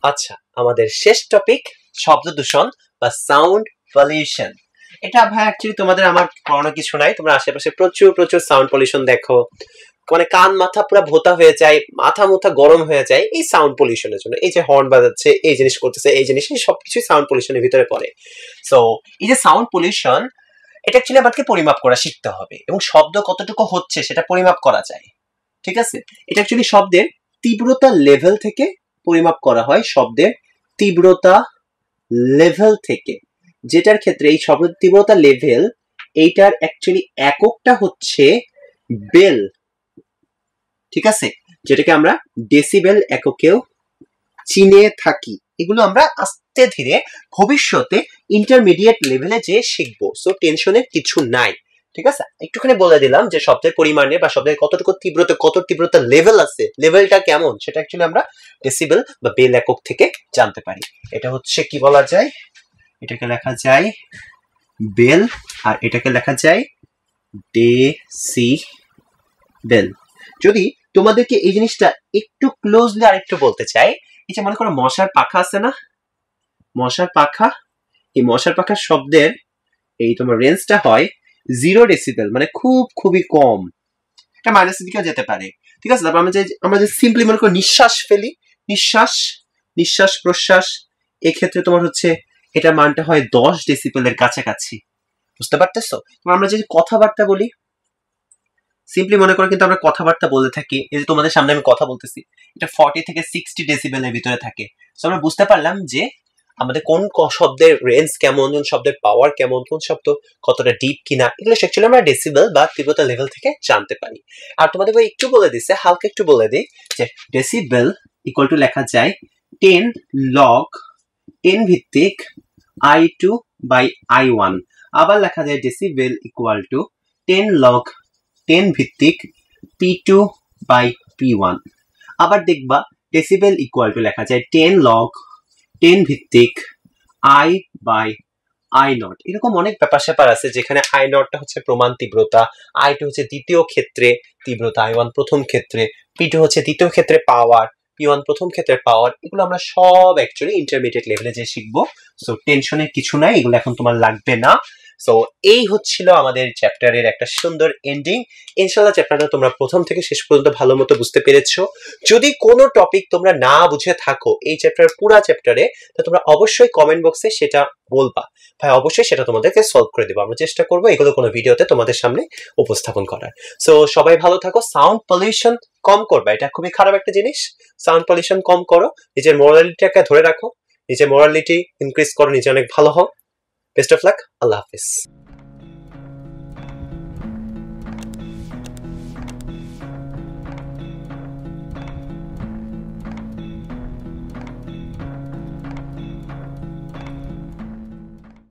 আচ্ছা, আমাদের শেষ টপিক শব্দ দূষণ বা সাউন্ড পলিউশন। এটা ভাই অ্যাকচুয়ালি তোমাদের আমার পড়ানো কিছু নাই, তোমরা আশেপাশে প্রচুর প্রচুর সাউন্ড পলিউশন দেখো, মানে কান মাথা পুরো ভোতা হয়ে যায়, মাথা মুথা গরম হয়ে যায় এই সাউন্ড পলিউশনের জন্য। এই যে হর্ন বাজাচ্ছে, এই জিনিস করতেছে, এই জিনিস সবকিছু সাউন্ড পলিউশনের ভিতরে পড়ে। সো এই যে সাউন্ড পলিউশন, এটা অ্যাকচুয়ালি আমাদেরকে পরিমাপ করা শিখতে হবে এবং শব্দ কতটুকু হচ্ছে সেটা পরিমাপ করা যায়। ঠিক আছে, এটা অ্যাকচুয়ালি শব্দের তীব্রতা লেভেল থেকে পরিমাপ করা হয়, শব্দের তীব্রতা লেভেল থেকে, যেটার ক্ষেত্রে এই শব্দের তীব্রতা লেভেল এইটার অ্যাকচুয়ালি এককটা হচ্ছে বেল। ঠিক আছে, যেটাকে আমরা ডেসিবেল এককেও চিনে থাকি। এগুলো আমরা আস্তে ধীরে ভবিষ্যতে ইন্টারমিডিয়েট লেভেলে যে শিখবো, সো টেনশনের কিছু নাই। ঠিক আছে, একটুখানি বলে দিলাম যে শব্দের পরিমাণে বা শব্দের কতটুকু তীব্রতা, কত তীব্রতা লেভেল আছে, লেভেলটা কেমন সেটা অ্যাকচুয়ালি আমরা ডেসিবেল বা বেল একক থেকে জানতে পারি। এটা হচ্ছে কি বলা যায়, এটাকে লেখা যায় বেল আর এটাকে লেখা যায় ডেসিবেল। যদি তোমাদেরকে এই জিনিসটা একটু ক্লোজলি আর একটু বলতে চাই, এই যে মনে করো মশার পাখা আছে না, মশার পাখা, এই মশার পাখার শব্দের এই তোমার রেঞ্জটা হয় 0 ডেসিবেল, মানে খুবই কম, এটা মাইনাসের দিকেও যেতে পারে। ঠিক আছে, তারপর আমরা যে সিম্পলি মনে করো নিঃশ্বাস ফেলি, নিঃশ্বাস প্রশ্বাস, এক্ষেত্রে তোমার হচ্ছে এটা মানটা হয় 10 ডেসিবেলের কাছাকাছি। বুঝতে পারতেছো? আমরা যে কথাবার্তা বলি, সিম্পলি মনে করো কিন্তু আমরা কথাবার্তা বলতে থাকি, এই যে তোমাদের সামনে আমি কথা বলতেছি, এটা 40 থেকে 60 ডেসিবেলের ভিতরে থাকে। সো আমরা বুঝতে পারলাম যে আমাদের কোন শব্দের রেঞ্জ কেমন, কোন শব্দের পাওয়ার কেমন, কোন শব্দ কতটা ডিপ কিনা, এগুলো অ্যাকচুয়ালি আমরা ডেসিবেল বা তীব্রতা লেভেল থেকে জানতে পারি। আর তোমাদের একটু বলে দিচ্ছে, হালকা একটু বলে দিই যে ডেসিবেল ইকুয়াল টু লেখা যায় 10 log 10 ভিত্তিক I2 বাই I1। আবার লেখা যায় ডেসিবেল ইকুয়াল টু 10 log 10 ভিত্তিক P2 বাই P1। আবার দেখবা ডেসিবেল ইকুয়াল টু লেখা যায় 10 log 10 ভিত্তিক I বাই I0। এরকম অনেক ব্যাপার স্যাপার আছে যেখানে I0টা হচ্ছে প্রমাণ তীব্রতা, I2 হচ্ছে দ্বিতীয় ক্ষেত্রে তীব্রতা, I1 প্রথম ক্ষেত্রে, P2 হচ্ছে দ্বিতীয় ক্ষেত্রে পাওয়ার, P1 প্রথম ক্ষেত্রে পাওয়ার। এগুলো আমরা সব অ্যাকচুয়ালি ইন্টারমিডিয়েট লেভেলে যে শিখবো। সো টেনশনের কিছু নাই, এগুলো এখন তোমার লাগবে না। সো এই হচ্ছিল আমাদের চ্যাপ্টারের একটা সুন্দর এন্ডিং। ইনশাআল্লাহ চ্যাপ্টারটা তোমরা প্রথম থেকে শেষ পর্যন্ত ভালো মতো বুঝতে পেরেছো। যদি কোনো টপিক তোমরা না বুঝে থাকো এই চ্যাপ্টার পুরো চ্যাপ্টারে, তো তোমরা অবশ্যই কমেন্ট বক্সে সেটা বলবা, ভাই অবশ্যই সেটা তোমাদেরকে সলভ করে দেবো। আমরা চেষ্টা করবো এগুলো কোনো ভিডিওতে তোমাদের সামনে উপস্থাপন করার। সো সবাই ভালো থাকো, সাউন্ড পলিউশন কম করবা, এটা খুবই খারাপ একটা জিনিস। সাউন্ড পলিউশন কম করো, নিজের মোরালিটিটাকে ধরে রাখো, নিজের মোরালিটি ইনক্রিজ করো, নিজে অনেক ভালো হও। Best of luck, Allah Hafiz.